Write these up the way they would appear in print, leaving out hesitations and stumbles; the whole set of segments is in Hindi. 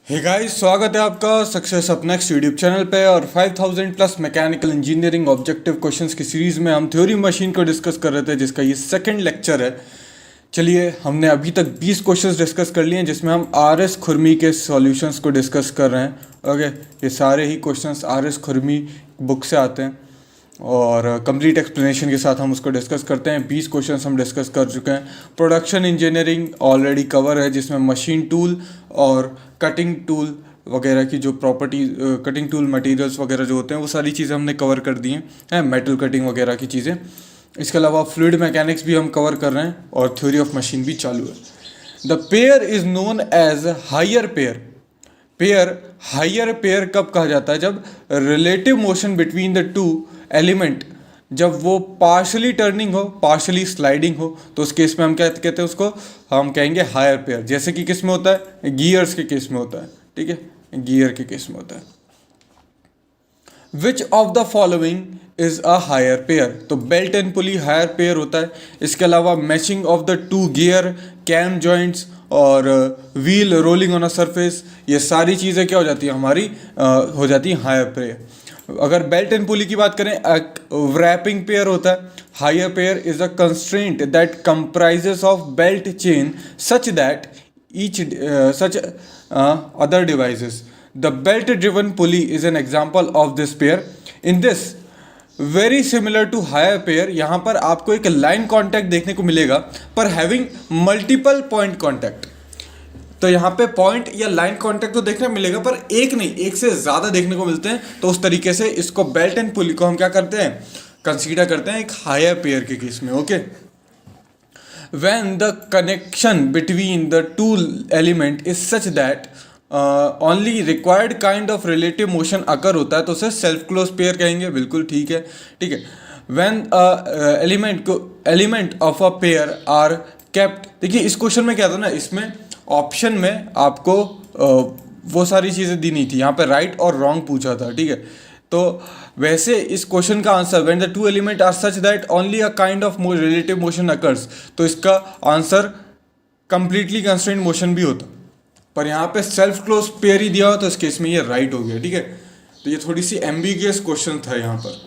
हे गाइस, स्वागत है आपका success up next YouTube channel पे। और 5000 plus mechanical engineering objective questions की सीरीज़ में हम थ्योरी मशीन को डिस्कस कर रहे थे, जिसका ये सेकंड लेक्चर है। चलिए, हमने अभी तक 20 क्वेश्चंस डिस्कस कर लिए हैं, जिसमें हम आर.एस. खुरमी के सॉल्यूशंस को डिस्कस कर रहे हैं। ओके, ये सारे ही क्वेश्चंस आर.एस. खुरमी बुक से आते हैं और कंप्लीट एक्सप्लेनेशन के साथ हम उसको डिस्कस करते हैं। 20 क्वेश्चंस हम डिस्कस कर चुके हैं। प्रोडक्शन इंजीनियरिंग ऑलरेडी कवर है, जिसमें मशीन टूल और कटिंग टूल वगैरह की जो प्रॉपर्टी, कटिंग टूल मटेरियल्स वगैरह जो होते हैं, वो सारी चीज़ें हमने कवर कर दी हैं, मेटल कटिंग वगैरह की चीज़ें। इसके अलावा फ्लूइड मैकेनिक्स भी हम कवर कर रहे हैं और थ्योरी ऑफ मशीन भी चालू है। The pair is known as higher pair. Higher pair कब कहा जाता है? जब relative motion between the two element, जब वो पार्शली टर्निंग हो, पार्शली स्लाइडिंग हो, तो उस केस में हम क्या कहते हैं? उसको हम कहेंगे हायर पेयर। जैसे कि किस में होता है? गियर्स के केस में होता है। ठीक है, गियर के केस में होता है। Which of the following is a higher pair? तो belt and pulley higher pair होता है। इसके अलावा matching of the two gear, cam joints और wheel rolling on a surface, ये सारी चीज़ें क्या हो जाती है हमारी? हो जाती है हायर पेयर। अगर बेल्ट एंड पुली की बात करें, रैपिंग पेयर होता है। Higher pair is a constraint that comprises of belt chain such that each such other devices. The belt driven pulley is an example of this pair. In this very similar to higher pair, यहाँ पर आपको एक लाइन कॉन्टैक्ट देखने को मिलेगा, पर हैविंग मल्टीपल पॉइंट कॉन्टैक्ट। तो यहाँ पे पॉइंट या लाइन कॉन्टैक्ट तो देखने को मिलेगा, पर एक नहीं, एक से ज़्यादा देखने को मिलते हैं। तो उस तरीके से इसको बेल्ट एंड पुली को हम क्या करते हैं? कंसीडर करते हैं एक हायर पेयर के केस में। Okay, when the connection between the two element is such that only required kind of relative motion occur होता है, तो उसे सेल्फ क्लोज पेयर कहेंगे। बिल्कुल ठीक है, ठीक है। when element of a pair are kept, देखिए इस क्वेश्चन में क्या था ना, इसमें ऑप्शन में आपको वो सारी चीज़ें दी नहीं थी, यहाँ पे राइट और रॉन्ग पूछा था। ठीक है, तो वैसे इस क्वेश्चन का answer when the two element are such that only a kind of relative motion occurs, तो इसका आंसर कंप्लीटली कंस्ट्रेंट मोशन भी होता। पर यहाँ पे सेल्फ क्लोज पेयर ही दिया हो, तो इस केस में ये राइट हो गया। ठीक है, तो ये थोड़ी सी एम्बिगियस क्वेश्चन था यहाँ पर।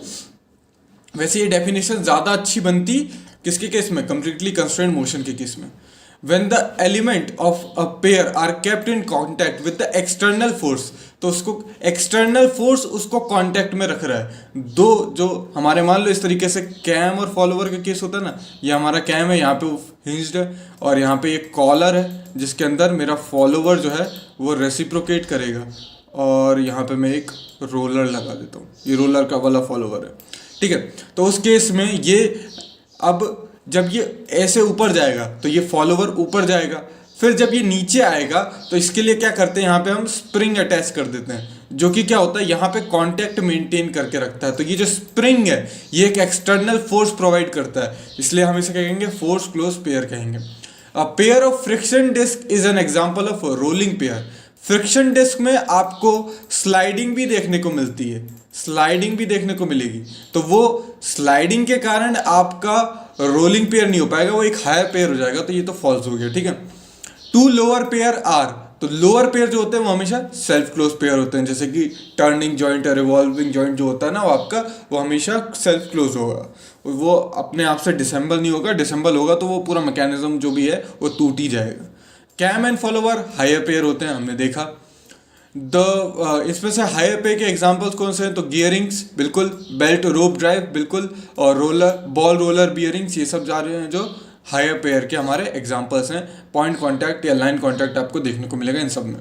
वैसे ये डेफिनेशन ज़्यादा अच्छी बनती किसके केस में? कंप्लीटली कंस्ट्रेंट मोशन के केस में। when the element of a pair are kept in contact with the external force, तो उसको एक्सटर्नल फोर्स उसको कांटेक्ट में रख रहा है। दो जो हमारे, मान लो इस तरीके से कैम और फॉलोवर का केस होता है ना, ये हमारा कैम है, यहाँ पे हिंज्ड है, और यहाँ पे एक कॉलर है जिसके अंदर मेरा फॉलोवर जो है वो रेसिप्रोकेट करेगा, और यहाँ पे मैं एक रोलर लगा देता हूँ, ये रोलर का वाला फॉलोवर है। ठीक है, तो उस केस में ये अब जब ये ऐसे ऊपर जाएगा तो ये फॉलोवर ऊपर जाएगा, फिर जब ये नीचे आएगा तो इसके लिए क्या करते हैं, यहाँ पे हम स्प्रिंग अटैच कर देते हैं, जो कि क्या होता है, यहाँ पे कांटेक्ट मेंटेन करके रखता है। तो ये जो स्प्रिंग है ये एक एक्सटर्नल फोर्स प्रोवाइड करता है, इसलिए हम इसे कहेंगे फोर्स क्लोज पेयर कहेंगे। A pair of friction disc is an example of rolling pair. Friction disc में आपको स्लाइडिंग भी देखने को मिलती है, स्लाइडिंग भी देखने को मिलेगी, तो वो स्लाइडिंग के कारण आपका रोलिंग पेयर नहीं हो पाएगा, वो एक हायर पेयर हो जाएगा। तो ये तो फॉल्स हो गया। ठीक है, टू लोअर पेयर आर, तो लोअर पेयर जो होते हैं वो हमेशा सेल्फ क्लोज पेयर होते हैं, जैसे कि टर्निंग जॉइंट या रिवॉल्विंग जॉइंट जो होता है ना, वो आपका वो हमेशा सेल्फ क्लोज होगा, वो अपने आप से डिसेंबल नहीं होगा। डिसेंबल होगा तो वो पूरा मैकेनिज्म जो भी है वो टूट ही जाएगा। Cam and follower higher pair होते हैं, हमने देखा। इसमें से हायर पेयर के एग्जांपल्स कौन से हैं? तो गियरिंग्स बिल्कुल, बेल्ट रोप ड्राइव बिल्कुल, और रोलर, बॉल रोलर बियरिंग्स, ये सब जा रहे हैं जो हायर पेयर के हमारे एग्जांपल्स हैं। पॉइंट कॉन्टैक्ट या लाइन कॉन्टैक्ट आपको देखने को मिलेगा इन सब में।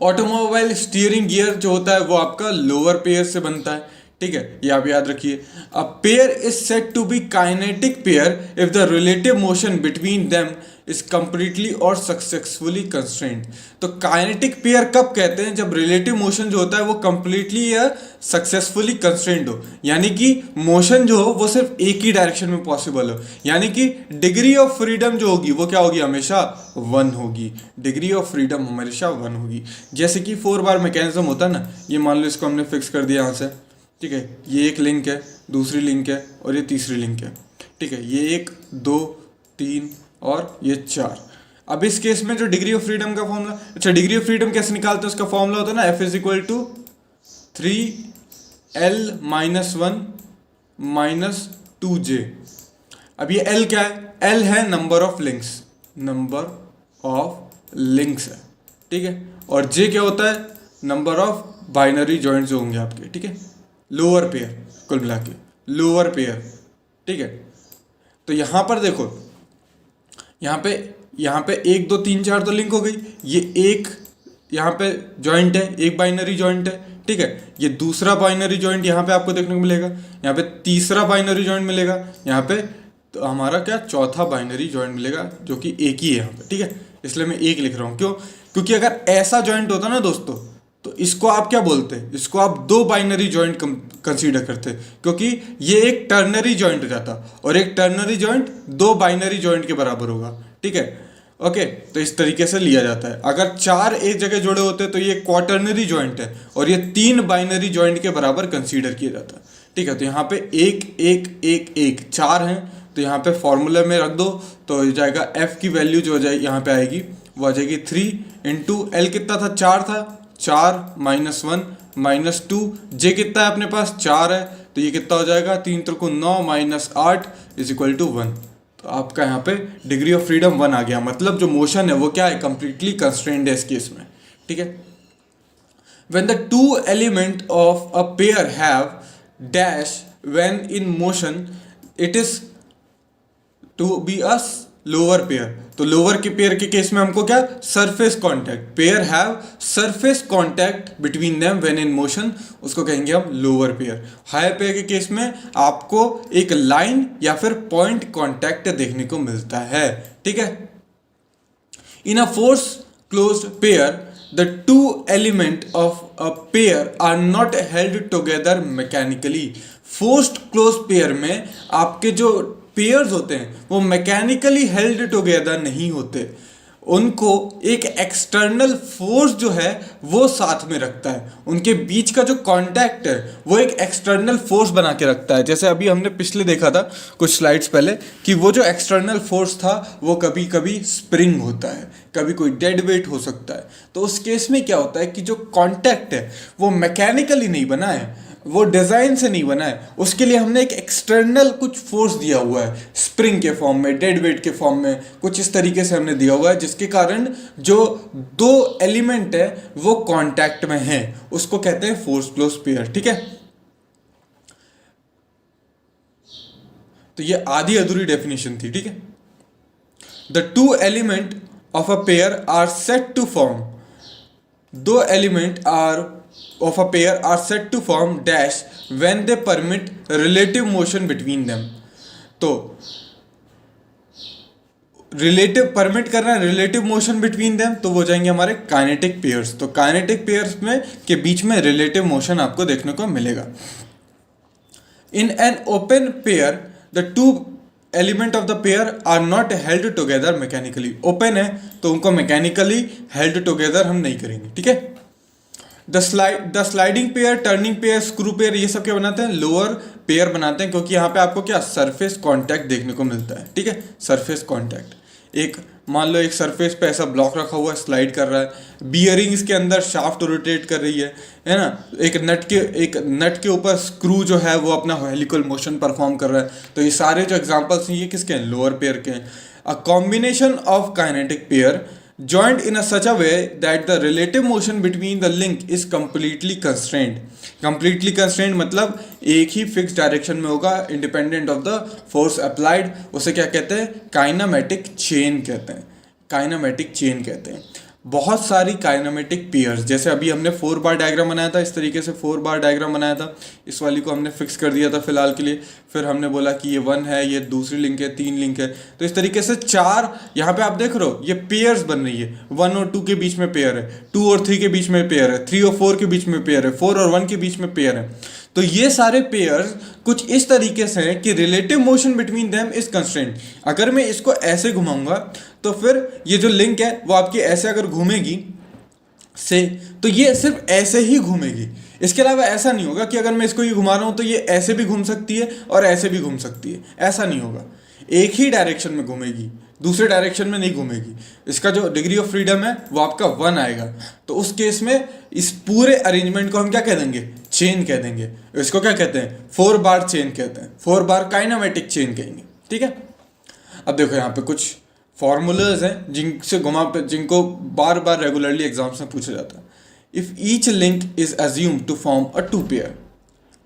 ऑटोमोबाइल स्टीयरिंग गियर जो होता है वो आपका लोअर पेयर से बनता है। ठीक है, ये आप याद रखिए। A pair is said to be kinetic pair if the relative motion between them is completely और सक्सेसफुली कंस्ट्रेंट। तो काइनेटिक पेयर कब कहते हैं? जब रिलेटिव मोशन जो होता है वो कंप्लीटली या सक्सेसफुली कंस्ट्रेंट हो, यानी कि मोशन जो हो वो सिर्फ एक ही डायरेक्शन में पॉसिबल हो, यानी कि डिग्री ऑफ फ्रीडम जो होगी वो क्या होगी? हमेशा 1 होगी। डिग्री ऑफ फ्रीडम हमेशा 1 होगी। जैसे कि 4 बार मैकेनिज्म होता है ना, ये मान लो इसको हमने फिक्स कर दिया यहाँ से। ठीक है, ये एक लिंक है, दूसरी लिंक है, और ये तीसरी लिंक है। ठीक है, ये 1 2 3 और ये 4। अब इस केस में जो डिग्री ऑफ फ्रीडम का फॉर्मूला, अच्छा डिग्री ऑफ फ्रीडम कैसे निकालते हैं, उसका फॉर्मूला होता है ना F is equal to 3L minus 1 minus 2J। अब ये L क्या है, L है number of links, number of links है, ठीक है, और J क्या होता है, नंबर ऑफ बाइनरी जॉइंट्स जो होंगे आपके, ठीक है, लोअर पेयर, कुल मिला के लोअर पेयर, ठीक है। तो यहाँ पर देखो, यहाँ पे 1 2 3 4 तो लिंक हो गई, ये एक यहाँ पे जॉइंट है, एक बाइनरी जॉइंट है, ठीक है, ये दूसरा बाइनरी जॉइंट यहाँ पे आपको देखने को मिलेगा, यहाँ पे तीसरा बाइनरी जॉइंट मिलेगा, यहाँ पे तो हमारा क्या चौथा बाइनरी जॉइंट मिलेगा जो कि एक ही है यहाँ पे, ठीक है, इसलिए मैं एक लिख रहा हूँ। क्यों, क्योंकि अगर ऐसा जॉइंट होता ना दोस्तों, तो इसको आप क्या बोलते हैं, इसको आप दो बाइनरी जॉइंट कंसीडर करते, क्योंकि ये एक टर्नरी जॉइंट हो जाता, और एक टर्नरी जॉइंट दो बाइनरी जॉइंट के बराबर होगा, ठीक है, ओके। तो इस तरीके से लिया जाता है। अगर चार एक जगह जुड़े होते तो ये क्वाटर्नरी जॉइंट है, और ये तीन बाइनरी जॉइंट के बराबर कंसीडर किया जाता है, ठीक है। तो यहाँ पे एक एक एक एक चार हैं, तो यहाँ पे फॉर्मूले में रख दो तो हो जाएगा F की वैल्यू जो हो जाए यहाँ पे आएगी वो आ जाएगी 3 इंटू L कितना था, 4 था, 4 माइनस 1 माइनस 2, J कितना है अपने पास 4 है, तो ये कितना हो जाएगा 3 3 9 माइनस 8 इज इक्वल टू 1। तो आपका यहाँ पे डिग्री ऑफ फ्रीडम 1 आ गया, मतलब जो मोशन है वो क्या है, कंप्लीटली कंस्ट्रेंड है इस केस में, ठीक है। When the two element of a pair have dash when in motion, it is to be a lower pair। तो लोअर के पेयर के केस में हमको क्या, surface contact, pair have surface contact between them when in motion, उसको कहेंगे हम लोअर पेयर। हायर पेयर के केस में आपको एक लाइन या फिर पॉइंट कॉन्टैक्ट देखने को मिलता है, ठीक है। In a force closed pair the two element of a pair are not held together mechanically। forced closed pair में आपके जो पेयर्स होते हैं वो मैकेनिकली हेल्ड टुगेदर नहीं होते, उनको एक एक्सटर्नल फोर्स जो है वो साथ में रखता है, उनके बीच का जो कांटेक्ट है वो एक एक्सटर्नल फोर्स बना के रखता है। जैसे अभी हमने पिछले देखा था कुछ स्लाइड्स पहले कि वो जो एक्सटर्नल फोर्स था वो कभी कभी स्प्रिंग होता है, कभी कोई डेड वेट हो सकता है। तो उस केस में क्या होता है कि जो कांटेक्ट है वो मैकेनिकली नहीं बना है, वो डिज़ाइन से नहीं बना है, उसके लिए हमने एक एक्सटर्नल कुछ फोर्स दिया हुआ है, स्प्रिंग के फॉर्म में, डेड वेट के फॉर्म में, कुछ इस तरीके से हमने दिया हुआ है, जिसके कारण जो दो एलिमेंट है वो कांटेक्ट में है, उसको कहते हैं फोर्स क्लोज पेयर, ठीक है। तो ये आधी अधूरी डेफिनेशन थी, ठीक है। The two element of a pair are set to form, दो element are of a pair are said to form dash when they permit relative motion between them। तो रिलेटिव परमिट कर रहा है रिलेटिव मोशन बिटवीन देम, तो वो जाएंगे हमारे काइनेटिक पेयर्स। तो काइनेटिक पेयर्स में के बीच में रिलेटिव मोशन आपको देखने को मिलेगा। In an open pair the two element of the pair are not held together mechanically. Open है तो उनको मैकेनिकली हेल्ड टुगेदर हम नहीं करेंगे, ठीक है। The sliding pair, turning pair, screw pair, ये सब क्या बनाते हैं, लोअर पेयर बनाते हैं, क्योंकि यहाँ पे आपको क्या सरफेस कांटेक्ट देखने को मिलता है, ठीक है। सरफेस कांटेक्ट, एक मान लो एक सरफेस पे ऐसा ब्लॉक रखा हुआ है, स्लाइड कर रहा है, बियरिंग्स के अंदर शाफ्ट रोटेट कर रही है ना, एक नट के ऊपर स्क्रू जो है वो अपना हेलिकल मोशन परफॉर्म कर रहा है। तो ये सारे जो एग्जांपल्स हैं ये किसके हैं, लोअर पेयर के हैं। A combination of kinetic pair joined in a such a way that the relative motion between the link is completely constrained। completely constrained मतलब एक ही फिक्स डायरेक्शन में होगा, independent of the force applied. उसे क्या कहते हैं, काइनामेटिक चेन कहते हैं, काइनामेटिक चेन कहते हैं। बहुत सारी काइनेमेटिक पेयर्स, जैसे अभी हमने 4 बार डायग्राम बनाया था, इस तरीके से 4 बार डायग्राम बनाया था, इस वाली को हमने फिक्स कर दिया था फिलहाल के लिए, फिर हमने बोला कि ये 1 है, ये दूसरी लिंक है, 3 लिंक है, तो इस तरीके से 4 यहाँ पे आप देख रहे हो ये पेयर्स बन रही है। 1 और 2 के बीच में पेयर है, 2 और 3 के बीच में पेयर है, 3 और 4 के बीच में पेयर है, 4 और 1 के बीच में पेयर है। तो ये सारे पेयर्स कुछ इस तरीके से हैं कि relative motion between them is constraint. अगर मैं इसको ऐसे घुमाऊंगा तो फिर ये जो लिंक है वो आपकी ऐसे अगर घूमेगी से, तो ये सिर्फ ऐसे ही घूमेगी, इसके अलावा ऐसा नहीं होगा कि अगर मैं इसको ये घुमा रहा हूँ तो ये ऐसे भी घूम सकती है और ऐसे भी घूम सकती है, ऐसा नहीं होगा, एक ही डायरेक्शन में घूमेगी। दूसरे डायरेक्शन में नहीं घूमेगी, इसका जो डिग्री ऑफ फ्रीडम है वो आपका 1 आएगा। तो उस केस में इस पूरे अरेंजमेंट को हम क्या कह देंगे, चेन कह देंगे। इसको क्या कहते हैं, 4 बार चेन कहते हैं, 4 बार काइनेमेटिक चेन कहेंगे, ठीक है। अब देखो यहाँ पे कुछ फॉर्मूलाज हैं जिनको बार बार रेगुलरली एग्जाम्स में पूछा जाता है। If each link is assume to form a 2 pair,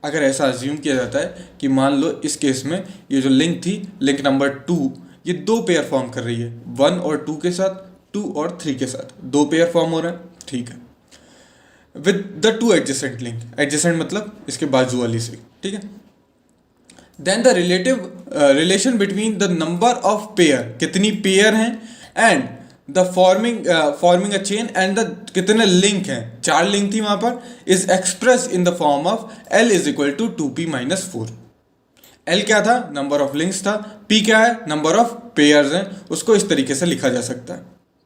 अगर ऐसा अज्यूम किया जाता है कि मान लो इस केस में ये जो लिंक थी, लिंक नंबर 2, ये 2 पेयर फॉर्म कर रही है, 1 और 2 के साथ, 2 और 3 के साथ 2 पेयर फॉर्म हो रहे हैं, ठीक है। With the 2 adjacent link, adjacent मतलब इसके बाजू वाली से, ठीक है। Then the relation between the number of pair, कितनी पेयर हैं, and the forming a chain, and the कितने लिंक हैं, 4 लिंक थी वहां पर, is express in the form of L is equal to 2p-4। L क्या था, नंबर ऑफ लिंक्स था, P क्या है, नंबर ऑफ पेयर्स हैं, उसको इस तरीके से लिखा जा सकता है,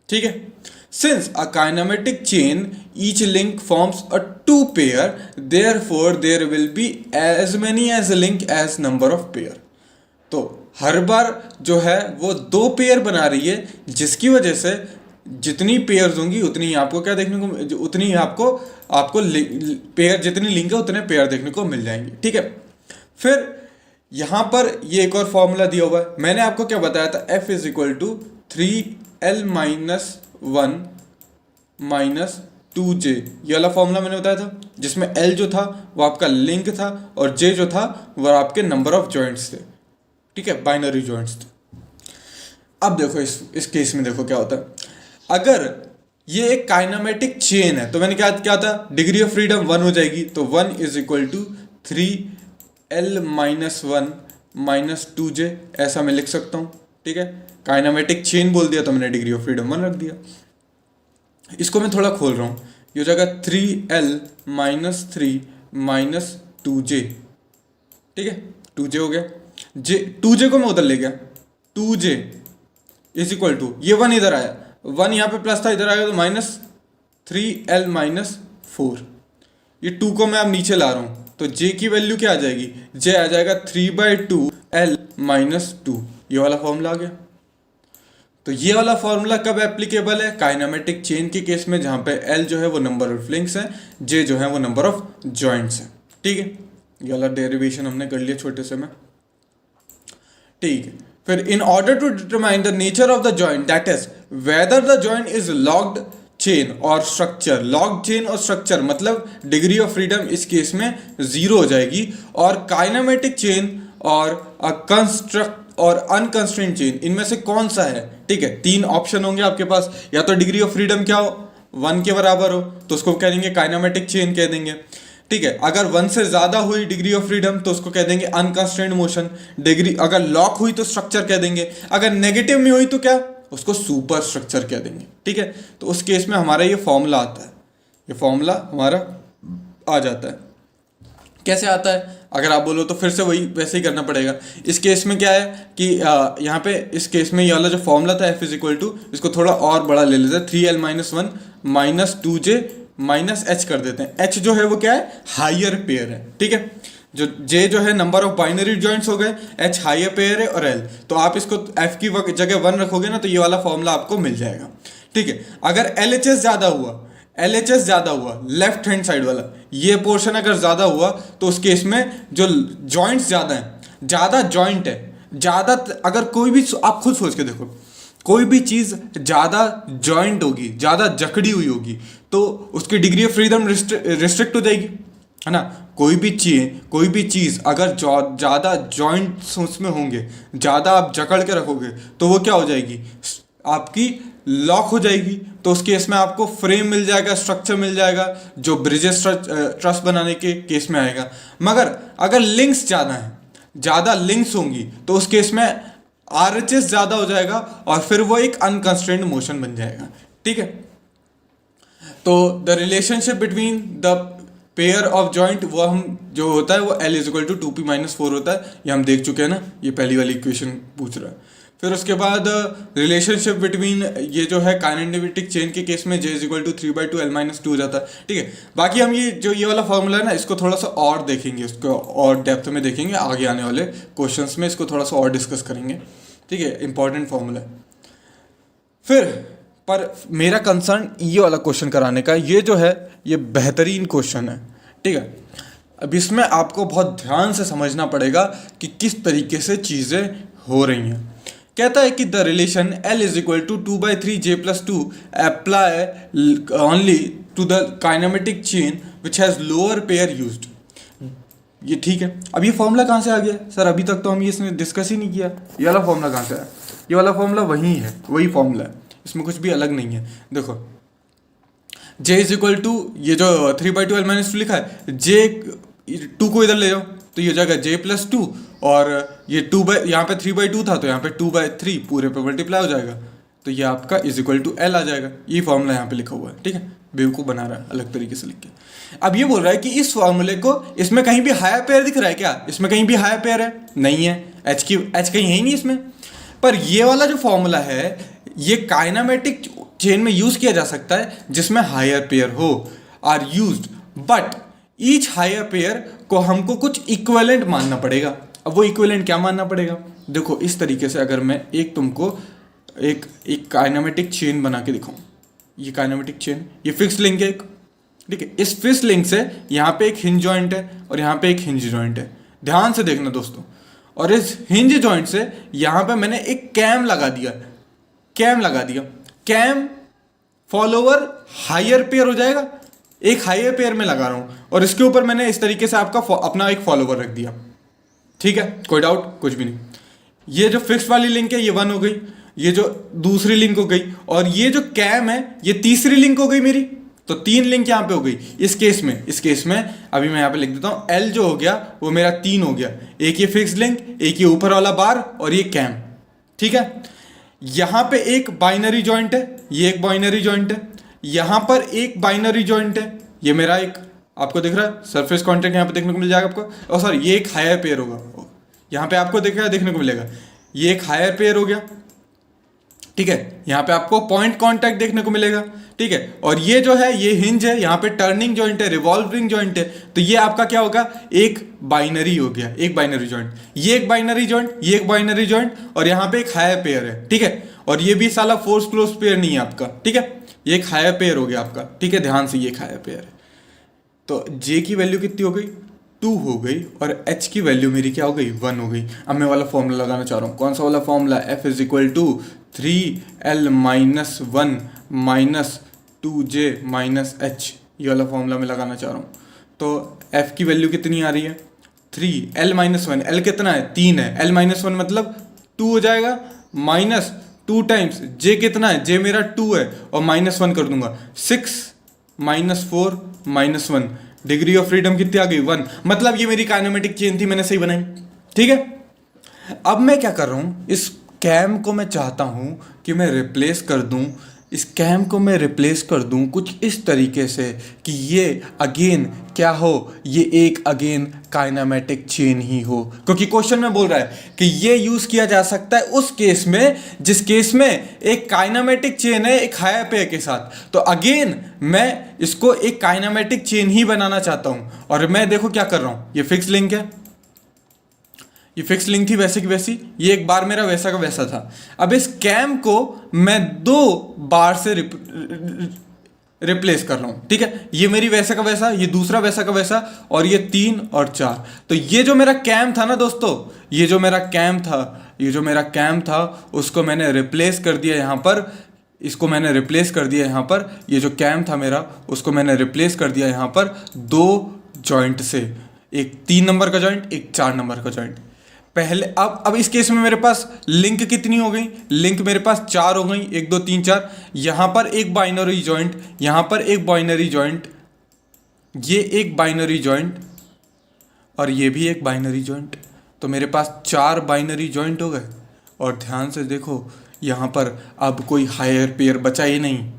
ठीक है। Since a kinematic chain each link forms a 2 pair, therefore there will be as many as link as number of pair. तो हर बार जो है वो 2 पेयर बना रही है, जिसकी वजह से जितनी पेयर्स होंगी उतनी ही आपको क्या देखने को, उतनी ही आपको पेयर, जितनी लिंक है उतने पेयर देखने को मिल जाएंगे, ठीक है। फिर यहाँ पर ये एक और फॉर्मूला दिया हुआ है, मैंने आपको क्या बताया था, F is equal to 3L-1 minus 2J, ये वाला फॉर्मूला मैंने बताया था, जिसमें L जो था वो आपका लिंक था और J जो था वो आपके नंबर ऑफ जॉइंट्स थे, ठीक है, बाइनरी जॉइंट्स थे। अब देखो इस केस में देखो क्या होता है, अगर ये एक काइनेमेटिक चेन है तो मैंने क्या था, डिग्री ऑफ फ्रीडम 1 हो जाएगी, तो 1 is equal to 3L-1 minus 2J, ऐसा मैं लिख सकता हूँ, ठीक है। काइनेमेटिक चेन बोल दिया तो मैंने डिग्री ऑफ फ्रीडम 1 रख दिया। इसको मैं थोड़ा खोल रहा हूँ, ये हो जाएगा 3L-3 माइनस 2J, ठीक है, 2J हो गया, 2J को मैं उधर ले गया, 2J इज इक्वल टू, ये 1 इधर आया, 1 यहाँ पे प्लस था, इधर आएगा तो माइनस 3L-4, ये 2 को मैं अब नीचे ला रहा हूँ, तो J की वैल्यू क्या आ जाएगी, J आ जाएगा 3/2L-2, ये वाला फॉर्मूला आ गया। तो ये वाला फॉर्मूला कब एप्लीकेबल है, काइनेमेटिक चेन के केस में, जहाँ पे L जो है वो नंबर ऑफ लिंक्स है, J जो है वो नंबर ऑफ जॉइंट्स है, ठीक है। ये वाला डेरिवेशन हमने कर लिया छोटे से में, ठीक है। फिर in order to determine the nature of the joint, that is whether the joint is locked chain और स्ट्रक्चर, लॉक्ड चेन और स्ट्रक्चर मतलब डिग्री ऑफ फ्रीडम इस केस में 0 हो जाएगी, और काइनेमेटिक चेन और कंस्ट्रक्ट और अनकंस्ट्रेंट चेन, इनमें से कौन सा है, ठीक है। 3 ऑप्शन होंगे आपके पास, या तो डिग्री ऑफ फ्रीडम क्या हो, 1 के बराबर हो तो उसको कह देंगे काइनेमेटिक चेन कह देंगे, ठीक है। अगर 1 से ज्यादा हुई डिग्री ऑफ फ्रीडम तो उसको कह देंगे अनकंस्ट्रेंट मोशन, डिग्री अगर लॉक हुई तो स्ट्रक्चर कह देंगे, अगर नेगेटिव में हुई तो क्या, उसको सुपर स्ट्रक्चर कह देंगे, ठीक है। तो उस केस में हमारा ये फॉर्मूला आता है, ये फॉर्मूला हमारा आ जाता है। कैसे आता है, अगर आप बोलो तो फिर से वही वैसे ही करना पड़ेगा। इस केस में क्या है कि यहाँ पे इस केस में ये वाला जो फॉर्मूला था F इज इक्वल टू, इसको थोड़ा और बड़ा ले लेते हैं, 3L-1 minus 2J minus H कर देते हैं। H जो है वो क्या है, हाइयर पेयर है, ठीक है। जो J जो है नंबर ऑफ बाइनरी जॉइंट्स हो गए, H हाइयर पेयर है, और L तो आप इसको F की जगह 1 रखोगे ना तो ये वाला फॉर्मूला आपको मिल जाएगा, ठीक है। अगर LHS ज़्यादा हुआ, LHS ज़्यादा हुआ, लेफ्ट हैंड साइड वाला ये पोर्शन अगर ज़्यादा हुआ तो उस केस में जो जॉइंट्स ज़्यादा हैं, ज़्यादा जॉइंट है, ज़्यादा, अगर कोई भी, आप खुद सोच के देखो, कोई भी चीज़ ज़्यादा जॉइंट होगी, ज़्यादा जकड़ी हुई होगी तो उसकी डिग्री ऑफ फ्रीडम रिस्ट्रिक्ट हो जाएगी, है ना। कोई भी चीज़ अगर ज़्यादा जॉइंट्स उसमें होंगे, ज़्यादा आप जकड़ के रखोगे तो वो क्या हो जाएगी, आपकी लॉक हो जाएगी। तो उस केस में आपको फ्रेम मिल जाएगा, स्ट्रक्चर मिल जाएगा, जो ब्रिजेस ट्रस बनाने के केस में आएगा। मगर अगर लिंक्स ज़्यादा हैं, ज़्यादा लिंक्स होंगी तो उस केस में RHS ज़्यादा हो जाएगा और फिर वो एक अनकंस्ट्रेंड मोशन बन जाएगा, ठीक है। तो the relationship between the pair of joint वो हम जो होता है वो L is equal to 2p-4 होता है, ये हम देख चुके हैं ना, ये पहली वाली इक्वेशन पूछ रहा है। फिर उसके बाद रिलेशनशिप बिटवीन ये जो है काइनेमेटिक चेन के केस में J is equal to 3/2L-2 हो जाता है, ठीक है। बाकी हम ये वाला फॉर्मूला है ना, इसको थोड़ा सा और देखेंगे, इसको और डेप्थ में देखेंगे आगे आने वाले क्वेश्चंस में, इसको थोड़ा सा और डिस्कस करेंगे, ठीक है। इंपॉर्टेंट फॉर्मूला है। फिर पर मेरा कंसर्न ये वाला क्वेश्चन कराने का, ये जो है ये बेहतरीन क्वेश्चन है, ठीक है। अब इसमें आपको बहुत ध्यान से समझना पड़ेगा कि किस तरीके से चीज़ें हो रही हैं। कहता है कि the relation L is equal to 2/3J+2 apply only to the kinematic chain which has lower pair used. ये ठीक है। अब ये फॉर्मूला कहाँ से आ गया सर? अभी तक तो हम ये इसमें डिस्कस ही नहीं किया। ये वाला फॉर्मूला कहाँ से है? ये वाला फॉर्मूला वही है, वही फॉर्मूला है, इसमें कुछ भी अलग नहीं है। देखो J इज इक्वल टू, ये जो 3/2 L-2 लिखा है, J 2 को इधर ले जाओ तो ये हो जाएगा J+2, और ये यहाँ पे 3/2 था तो यहाँ पे 2/3 पूरे पे मल्टीप्लाई हो जाएगा, तो ये आपका इज इक्वल टू L आ जाएगा। ये फॉर्मूला यहाँ पे लिखा हुआ है, ठीक है। बेवकूफ़ बना रहा है अलग तरीके से लिख के। अब ये बोल रहा है कि इस फॉर्मूले को, इसमें कहीं भी हायर पेयर दिख रहा है क्या? इसमें कहीं भी हायर पेयर है? नहीं है। H कहीं है ही नहीं इसमें। पर ये वाला जो फॉर्मूला है ये काइनेमेटिक चेन में यूज किया जा सकता है जिसमें हायर पेयर हो, are used, but each higher pair को हमको कुछ इक्विवेलेंट मानना पड़ेगा। अब वो इक्विवेलेंट क्या मानना पड़ेगा? देखो इस तरीके से अगर मैं तुमको एक काइनेमेटिक चेन बना के दिखाऊं, ये काइनेमेटिक चेन, ये फिक्स लिंक है एक, ठीक है। इस फिक्स लिंक से यहाँ पे एक हिंज जॉइंट है और यहाँ पे एक हिंज जॉइंट है, ध्यान से देखना दोस्तों। और इस हिंज जॉइंट से यहाँ पे मैंने एक कैम लगा दिया, कैम फॉलोवर हायर पेयर हो जाएगा, एक हायर पेयर में लगा रहा हूँ, और इसके ऊपर मैंने इस तरीके से आपका अपना एक फॉलोवर रख दिया, ठीक है। कोई डाउट? कुछ भी नहीं। ये जो फिक्स वाली लिंक है ये 1 हो गई, ये जो दूसरी लिंक हो गई, और ये जो कैम है ये तीसरी लिंक हो गई मेरी, तो 3 लिंक यहाँ पे हो गई। इस केस में अभी मैं यहाँ पे लिख देता हूँ, L जो हो गया वो मेरा 3 हो गया, एक ये फिक्स लिंक, एक ये ऊपर वाला बार, और ये कैम, ठीक है। यहाँ पे एक बाइनरी जॉइंट है, ये एक बाइनरी जॉइंट है, यहाँ पर एक बाइनरी जॉइंट है, ये मेरा एक, आपको दिख रहा है सरफेस कॉन्टैक्ट यहाँ पे देखने को मिल जाएगा आपको, और सॉरी ये एक हायर पेयर होगा, यहाँ पे आपको देखने को मिलेगा, ये एक हायर पेयर हो गया, ठीक है। यहाँ पे आपको पॉइंट कांटेक्ट देखने को मिलेगा, ठीक है। और ये जो है ये हिंज है, यहाँ पे टर्निंग जॉइंट है, रिवॉल्विंग जॉइंट है, तो ये आपका क्या होगा? एक बाइनरी हो गया, एक बाइनरी जॉइंट, ये एक बाइनरी जॉइंट, ये एक बाइनरी जॉइंट, और यहाँ पे एक हायर पेयर है, ठीक है। और ये भी साला फोर्स क्लोज पेयर नहीं है आपका, ठीक है, ये एक हायर पेयर हो गया आपका, ठीक है। ध्यान से, ये एक हायर पेयर है। तो J की वैल्यू कितनी हो गई? 2 हो गई, और H की वैल्यू मेरी क्या हो गई? 1 हो गई। अब मैं वाला फॉर्मूला लगाना चाह रहा हूँ। कौन सा वाला formula? F is equal to 3L-1 minus 2J-H, ये वाला फॉर्मूला मैं लगाना चाह रहा हूँ। तो F की वैल्यू कितनी आ रही है? 3L-1, L कितना है? 3 है, L-1 मतलब 2 हो जाएगा, माइनस 2 टाइम्स J कितना है? J मेरा 2 है, और -1 कर दूंगा, 6 - 4 - 1, डिग्री ऑफ फ्रीडम कितनी आ गई? 1। मतलब ये मेरी काइनेमेटिक चेन थी, मैंने सही बनाई, ठीक है। अब मैं क्या कर रहा हूँ, इस कैम को मैं चाहता हूँ कि मैं रिप्लेस कर दूँ, इस कैम को मैं रिप्लेस कर दूँ कुछ इस तरीके से कि ये अगेन क्या हो? ये एक अगेन काइनेमेटिक चेन ही हो, क्योंकि क्वेश्चन में बोल रहा है कि ये यूज किया जा सकता है उस केस में जिस केस में एक काइनेमेटिक चेन है एक हायर पेयर के साथ। तो अगेन मैं इसको एक काइनेमेटिक चेन ही बनाना चाहता हूं, और मैं देखो क्या कर रहा हूं, ये फिक्स लिंक है, ये फिक्स लिंक थी वैसे की वैसी, ये एक बार मेरा वैसा का वैसा था। अब इस कैम को मैं 2 बार से रिप्लेस कर रहा हूं, ठीक है। ये मेरी वैसा का वैसा, ये दूसरा वैसा का वैसा, और ये 3 और 4। तो ये जो मेरा कैम था ना दोस्तों, ये जो मेरा कैम था उसको मैंने रिप्लेस कर दिया यहाँ पर, इसको मैंने रिप्लेस कर दिया यहाँ पर। ये जो कैम था मेरा उसको मैंने रिप्लेस कर दिया यहाँ पर 2 जॉइंट से, एक 3 नंबर का जॉइंट, एक 4 नंबर का जॉइंट। पहले अब इस केस में मेरे पास लिंक कितनी हो गई? लिंक मेरे पास 4 हो गई, 1 2 3 4। यहाँ पर एक बाइनरी जॉइंट, यहाँ पर एक बाइनरी जॉइंट, ये एक बाइनरी जॉइंट, और ये भी एक बाइनरी जॉइंट। तो मेरे पास 4 बाइनरी जॉइंट हो गए। और ध्यान से देखो यहाँ पर अब कोई हायर पेयर बचा ही नहीं,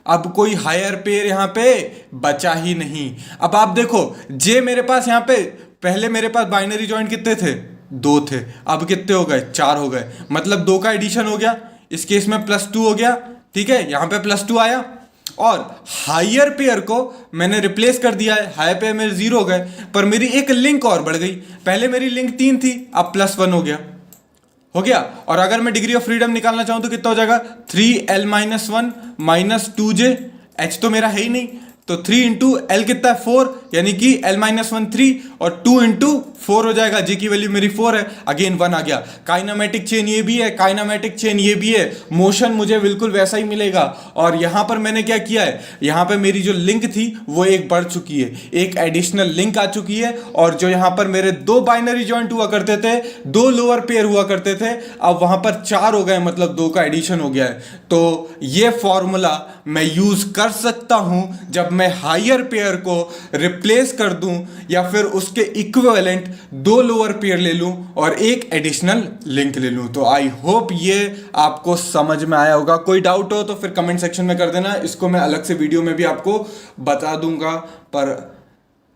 अब कोई हायर पेयर यहाँ पे बचा ही नहीं। अब आप देखो जे मेरे पास यहाँ पे, पहले मेरे पास बाइनरी जॉइंट कितने थे? 2 थे, अब कितने हो गए? 4 हो गए, मतलब 2 का एडिशन हो गया। इस केस में +2 हो गया, ठीक है, यहाँ पे +2 आया, और हायर पेयर को मैंने रिप्लेस कर दिया है, हायर पेयर मेरे 0 हो गए, पर मेरी एक लिंक और बढ़ गई। पहले मेरी लिंक 3 थी, अब +1 हो गया, हो गया। और अगर मैं डिग्री ऑफ फ्रीडम निकालना चाहूं तो कितना हो जाएगा, 3l-1 माइनस 2j, h तो मेरा है ही नहीं, तो 3 इंटू एल कितना है 4, यानी कि l-1 3 और 2 इंटू 4 हो जाएगा, जी की वैल्यू मेरी 4 है, अगेन 1 आ गया। काइनामेटिक चेन ये भी है, काइनामेटिक चेन ये भी है, मोशन मुझे बिल्कुल वैसा ही मिलेगा। और यहां पर मैंने क्या किया है, यहां पे मेरी जो लिंक थी वो एक बढ़ चुकी है, एक एडिशनल लिंक आ चुकी है। और जो यहां पर मेरे 2 बाइनरी जॉइंट हुआ करते थे, 2 लोअर पेयर हुआ करते थे, अब वहां पर 4 हो गए, मतलब 2 का एडिशन हो गया है। तो ये फॉर्मूला मैं यूज कर सकता हूं जब मैं हायर पेयर को रिप्लेस कर दूं या फिर उसके इक्विवेलेंट 2 लोअर पेयर ले लूं और एक एडिशनल लिंक ले लूं। तो आई होप ये आपको समझ में आया होगा। कोई डाउट हो तो फिर कमेंट सेक्शन में कर देना, इसको मैं अलग से वीडियो में भी आपको बता दूंगा। पर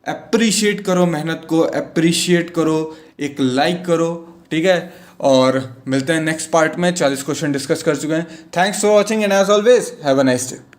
अप्रिशिएट करो मेहनत को, अप्रिशिएट करो, एक लाइक करो, ठीक है। और मिलते हैं नेक्स्ट पार्ट में, 40 क्वेश्चन डिस्कस कर चुके हैं। Thanks for watching and as always have a nice day.